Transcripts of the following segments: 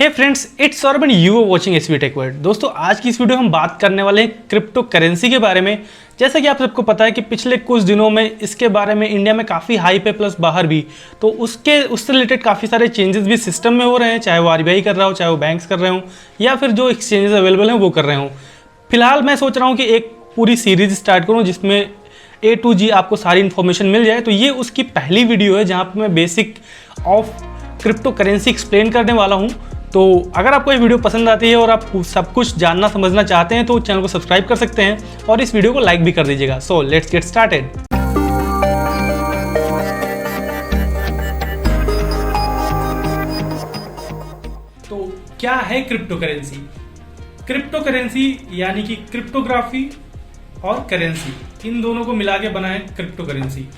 Hey friends, it's Saurabh and you are watching S V tech world. दोस्तों, आज की इस वीडियो में हम बात करने वाले हैं क्रिप्टो करेंसी के बारे में। जैसा कि आप सबको पता है कि पिछले कुछ दिनों में इसके बारे में इंडिया में काफ़ी हाइप है, प्लस बाहर भी। तो उससे रिलेटेड काफ़ी सारे चेंजेस भी सिस्टम में हो रहे हैं, चाहे वो आरबीआई कर रहा हो, चाहे वो बैंक्स कर रहे हो, या फिर जो एक्सचेंजेस अवेलेबल हैं वो कर रहे हो। फिलहाल मैं सोच रहा हूँ कि एक पूरी सीरीज स्टार्ट करूँ जिसमें A to G आपको सारी इन्फॉर्मेशन मिल जाए। तो ये उसकी पहली वीडियो है जहाँ पर मैं basic of crypto currency explain करने वाला हूँ। तो अगर आपको ये वीडियो पसंद आती है और आप सब कुछ जानना समझना चाहते हैं तो चैनल को सब्सक्राइब कर सकते हैं और इस वीडियो को लाइक भी कर दीजिएगा। So let's get started. तो क्या है क्रिप्टो करेंसी? क्रिप्टो करेंसी यानी कि क्रिप्टोग्राफी और करेंसी, इन दोनों को मिला के बना है क्रिप्टो करेंसी।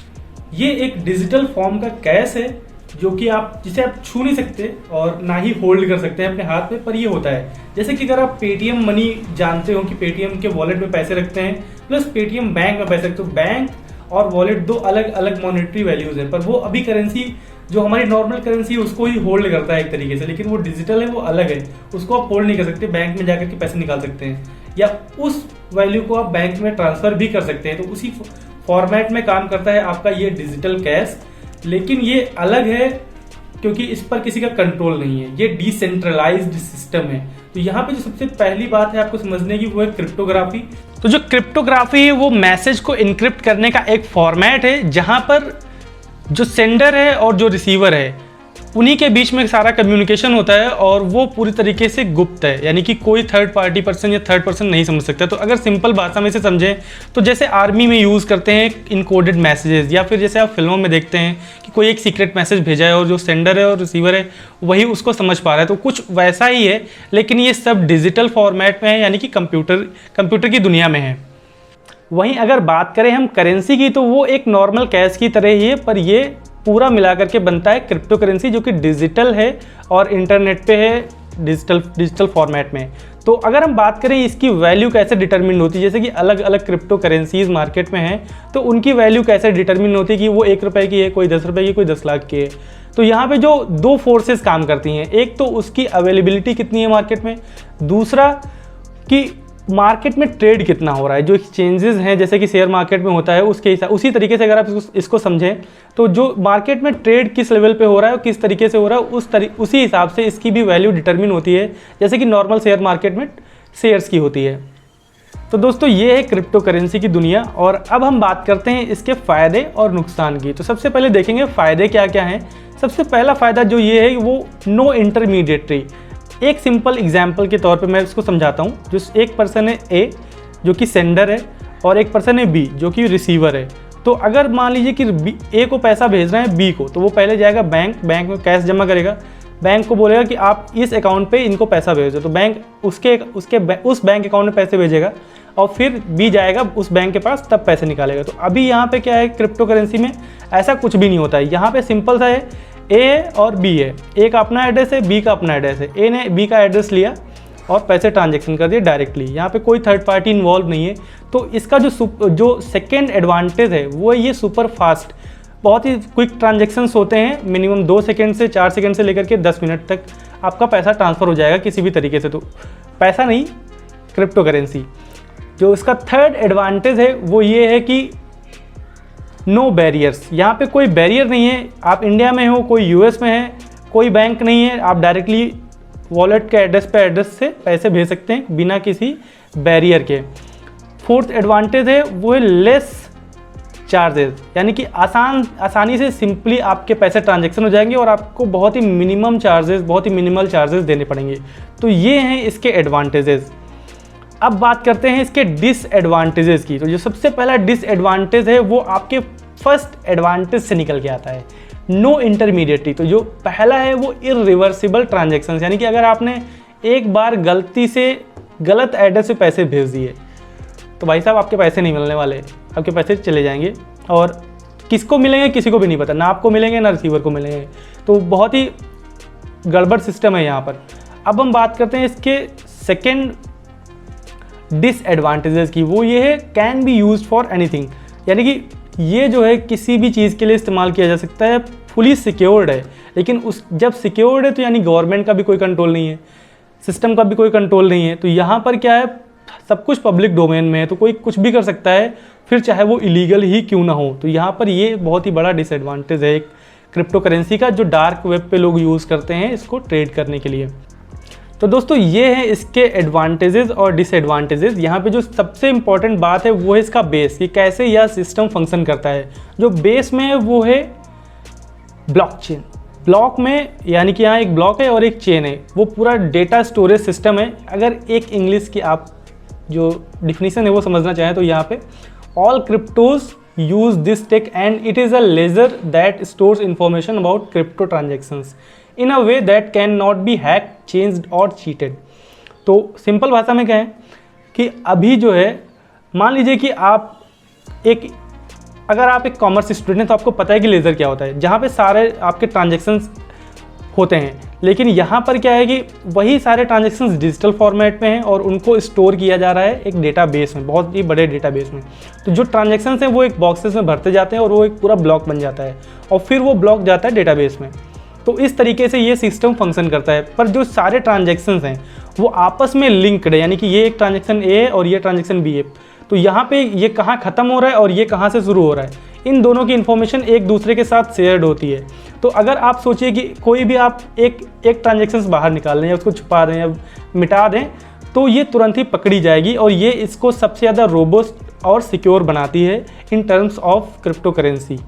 ये एक डिजिटल फॉर्म का कैश है जो कि जिसे आप छू नहीं सकते और ना ही होल्ड कर सकते हैं अपने हाथ में, पर ये होता है जैसे कि अगर आप पेटीएम मनी जानते हो कि पेटीएम के वॉलेट में पैसे रखते हैं प्लस पेटीएम बैंक में पैसे रखते हो। बैंक और वॉलेट दो अलग अलग मॉनेटरी वैल्यूज है, पर वो अभी करेंसी जो हमारी नॉर्मल करेंसी है उसको ही होल्ड करता है एक तरीके से, लेकिन वो डिजिटल है, वो अलग है, उसको आप होल्ड नहीं कर सकते। बैंक में जाकर के पैसे निकाल सकते हैं या उस वैल्यू को आप बैंक में ट्रांसफर भी कर सकते हैं। तो उसी फॉर्मेट में काम करता है आपका ये डिजिटल कैश, लेकिन ये अलग है क्योंकि इस पर किसी का कंट्रोल नहीं है, ये डिसेंट्रलाइज्ड सिस्टम है। तो यहाँ पे जो सबसे पहली बात है आपको समझने की वो है क्रिप्टोग्राफी। तो जो क्रिप्टोग्राफी है वो मैसेज को इनक्रिप्ट करने का एक फॉर्मेट है जहाँ पर जो सेंडर है और जो रिसीवर है उन्हीं के बीच में सारा कम्युनिकेशन होता है और वो पूरी तरीके से गुप्त है, यानी कि कोई थर्ड पार्टी पर्सन या थर्ड पर्सन नहीं समझ सकता। तो अगर सिंपल भाषा में इसे समझें तो जैसे आर्मी में यूज़ करते हैं इनकोडेड मैसेजेस, या फिर जैसे आप फिल्मों में देखते हैं कि कोई एक सीक्रेट मैसेज भेजा है और जो सेंडर है और रिसीवर है वही उसको समझ पा रहा है, तो कुछ वैसा ही है, लेकिन ये सब डिजिटल फॉर्मेट में है, यानी कि कंप्यूटर की दुनिया में है। वहीं अगर बात करें हम करेंसी की तो वो एक नॉर्मल कैश की तरह ही है, पर ये पूरा मिलाकर के बनता है क्रिप्टो करेंसी जो कि डिजिटल है और इंटरनेट पे है डिजिटल फॉर्मेट में। तो अगर हम बात करें इसकी वैल्यू कैसे डिटरमिन होती है, जैसे कि अलग अलग क्रिप्टो करेंसीज मार्केट में हैं तो उनकी वैल्यू कैसे डिटरमिन होती है कि वो 1 रुपये की है, कोई 10 रुपये की, कोई 10 लाख की है। तो यहाँ पे जो दो फोर्सेस काम करती हैं, एक तो उसकी अवेलेबिलिटी कितनी है मार्केट में, दूसरा कि मार्केट में ट्रेड कितना हो रहा है। जो एक्सचेंजेस हैं जैसे कि शेयर मार्केट में होता है उसके हिसाब, उसी तरीके से अगर आप इसको समझें तो जो मार्केट में ट्रेड किस लेवल पे हो रहा है और किस तरीके से हो रहा है उसी हिसाब से इसकी भी वैल्यू डिटरमिन होती है, जैसे कि नॉर्मल शेयर मार्केट में शेयर्स की होती है। तो दोस्तों, ये है क्रिप्टो करेंसी की दुनिया। और अब हम बात करते हैं इसके फ़ायदे और नुकसान की। तो सबसे पहले देखेंगे फ़ायदे क्या क्या हैं। सबसे पहला फ़ायदा जो ये है वो नो इंटरमीडिएटरी। एक सिंपल एग्जाम्पल के तौर पे मैं इसको समझाता हूँ। जो एक पर्सन है ए जो कि सेंडर है और एक पर्सन है बी जो कि रिसीवर है। तो अगर मान लीजिए कि ए को पैसा भेज रहे हैं बी को, तो वो पहले जाएगा बैंक में कैश जमा करेगा, बैंक को बोलेगा कि आप इस अकाउंट पे इनको पैसा भेजो, तो बैंक उस बैंक अकाउंट में पैसे भेजेगा और फिर बी जाएगा उस बैंक के पास, तब पैसे निकालेगा। तो अभी यहाँ पे क्या है, क्रिप्टो करेंसी में ऐसा कुछ भी नहीं होता है। यहाँ पे सिंपल सा है, ए है और बी है, ए का अपना एड्रेस है, बी का अपना एड्रेस है। ए ने बी का एड्रेस लिया और पैसे ट्रांजैक्शन कर दिए डायरेक्टली, यहाँ पे कोई थर्ड पार्टी इन्वॉल्व नहीं है। तो इसका जो सेकेंड एडवांटेज है वो ये सुपर फास्ट, बहुत ही क्विक ट्रांजैक्शंस होते हैं। मिनिमम 2 सेकेंड से 4 सेकेंड से लेकर के 10 मिनट तक आपका पैसा ट्रांसफ़र हो जाएगा किसी भी तरीके से। तो पैसा नहीं, क्रिप्टो करेंसी। जो इसका थर्ड एडवांटेज है वो ये है कि नो बैरियर्स, यहाँ पे कोई बैरियर नहीं है। आप इंडिया में हो, कोई यूएस में है, कोई बैंक नहीं है, आप डायरेक्टली वॉलेट के एड्रेस से पैसे भेज सकते हैं बिना किसी बैरियर के। फोर्थ एडवांटेज है वो है लेस चार्जेस, यानी कि आसानी से सिंपली आपके पैसे ट्रांजैक्शन हो जाएंगे और आपको बहुत ही मिनिमल चार्जेस देने पड़ेंगे। तो ये हैं इसके एडवांटेजेस। अब बात करते हैं इसके डिसएडवांटेजेस की। तो जो सबसे पहला डिसएडवांटेज है वो आपके फर्स्ट एडवांटेज से निकल के आता है, नो इंटरमीडिएटरी। तो जो पहला है वो इरिवर्सिबल ट्रांजैक्शंस, यानी कि अगर आपने एक बार गलती से गलत एड्रेस से पैसे भेज दिए तो भाई साहब आपके पैसे नहीं मिलने वाले, आपके पैसे चले जाएंगे और किसको मिलेंगे किसी को भी नहीं पता, ना आपको मिलेंगे ना रिसीवर को मिलेंगे। तो बहुत ही गड़बड़ सिस्टम है यहाँ पर। अब हम बात करते हैं इसके सेकेंड डिसएडवांटेजेस की। वो ये है can be used for anything, यानी कि ये जो है किसी भी चीज़ के लिए इस्तेमाल किया जा सकता है फुली सिक्योर्ड है। लेकिन जब सिक्योर्ड है तो यानी गवर्नमेंट का भी कोई कंट्रोल नहीं है, सिस्टम का भी कोई कंट्रोल नहीं है। तो यहाँ पर क्या है, सब कुछ पब्लिक डोमेन में है, तो कोई कुछ भी कर सकता है, फिर चाहे वो इलीगल ही क्यों ना हो। तो यहाँ पर ये बहुत ही बड़ा डिसएडवांटेज है एक क्रिप्टो करेंसी का, जो डार्क वेब पे लोग यूज़ करते हैं इसको ट्रेड करने के लिए। तो दोस्तों ये है इसके एडवांटेजेस और डिसएडवांटेजेस। यहाँ पे जो सबसे इम्पॉर्टेंट बात है वो है इसका बेस, कि कैसे यह सिस्टम फंक्शन करता है। जो बेस में है वो है ब्लॉकचेन। ब्लॉक में यानी कि यहाँ एक ब्लॉक है और एक चेन है, वो पूरा डेटा स्टोरेज सिस्टम है। अगर एक इंग्लिश की आप जो डिफिनीशन है वो समझना चाहें तो यहाँ पे all cryptos use this tech and it is a ledger that stores information about crypto transactions in a way that cannot be hacked, changed or cheated। तो सिंपल भाषा में कहें कि अभी जो है, मान लीजिए कि अगर आप एक कॉमर्स स्टूडेंट हैं तो आपको पता है कि लेज़र क्या होता है, जहाँ पे सारे आपके ट्रांजेक्शन्स होते हैं। लेकिन यहाँ पर क्या है कि वही सारे ट्रांजेक्शन्स डिजिटल फॉर्मेट में हैं और उनको स्टोर किया जा रहा है एक डेटाबेस में, बहुत ही बड़े डेटाबेस में। तो जो ट्रांजेक्शन्स हैं वो एक बॉक्सेस में भरते जाते हैं और वो एक पूरा ब्लॉक बन जाता है और फिर वो ब्लॉक जाता है डेटाबेस में। तो इस तरीके से ये सिस्टम फंक्शन करता है। पर जो सारे ट्रांजेक्शन्स हैं वो आपस में लिंक्ड है, यानी कि ये एक ट्रांजेक्शन ए है और ये ट्रांजेक्शन बी है। तो यहाँ पे ये कहाँ ख़त्म हो रहा है और ये कहाँ से शुरू हो रहा है, इन दोनों की इन्फॉर्मेशन एक दूसरे के साथ शेयर्ड होती है। तो अगर आप सोचिए कि कोई भी आप एक ट्रांजेक्शन बाहर निकाल दें या उसको छुपा दें या मिटा दें, तो ये तुरंत ही पकड़ी जाएगी और ये इसको सबसे ज़्यादा रोबस्ट और सिक्योर बनाती है in terms of crypto currency.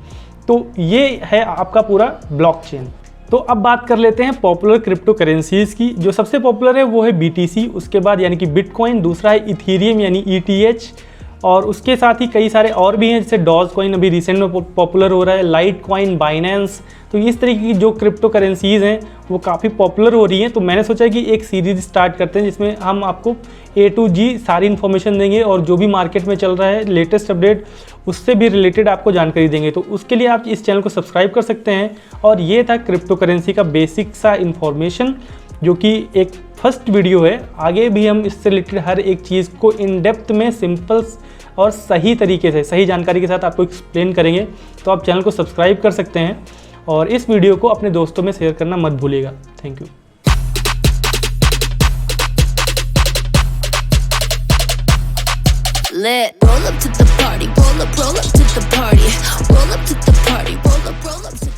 तो ये है आपका पूरा ब्लॉकचेन। तो अब बात कर लेते हैं पॉपुलर क्रिप्टो करेंसीज़ की। जो सबसे पॉपुलर है वो है BTC, उसके बाद यानी कि बिटकॉइन, दूसरा है इथेरियम यानी ETH, और उसके साथ ही कई सारे और भी हैं, जैसे डॉज कॉइन अभी रिसेंट में पॉपुलर हो रहा है, लाइट कॉइन, बाइनेंस। तो इस तरीके की जो क्रिप्टो करेंसीज़ हैं वो काफ़ी पॉपुलर हो रही हैं। तो मैंने सोचा कि एक सीरीज़ स्टार्ट करते हैं जिसमें हम आपको A to G सारी इन्फॉर्मेशन देंगे और जो भी मार्केट में चल रहा है लेटेस्ट अपडेट उससे भी रिलेटेड आपको जानकारी देंगे। तो उसके लिए आप इस चैनल को सब्सक्राइब कर सकते हैं। और ये था क्रिप्टो करेंसी का बेसिक सा इन्फॉर्मेशन, जो कि एक फर्स्ट वीडियो है। आगे भी हम इससे रिलेटेड हर एक चीज़ को इन डेप्थ में सिंपल और सही तरीके से, सही जानकारी के साथ आपको एक्सप्लेन करेंगे। तो आप चैनल को सब्सक्राइब कर सकते हैं और इस वीडियो को अपने दोस्तों में शेयर करना मत भूलिएगा। Thank you. Roll up to the party, roll up to the party, roll up to the party, roll up to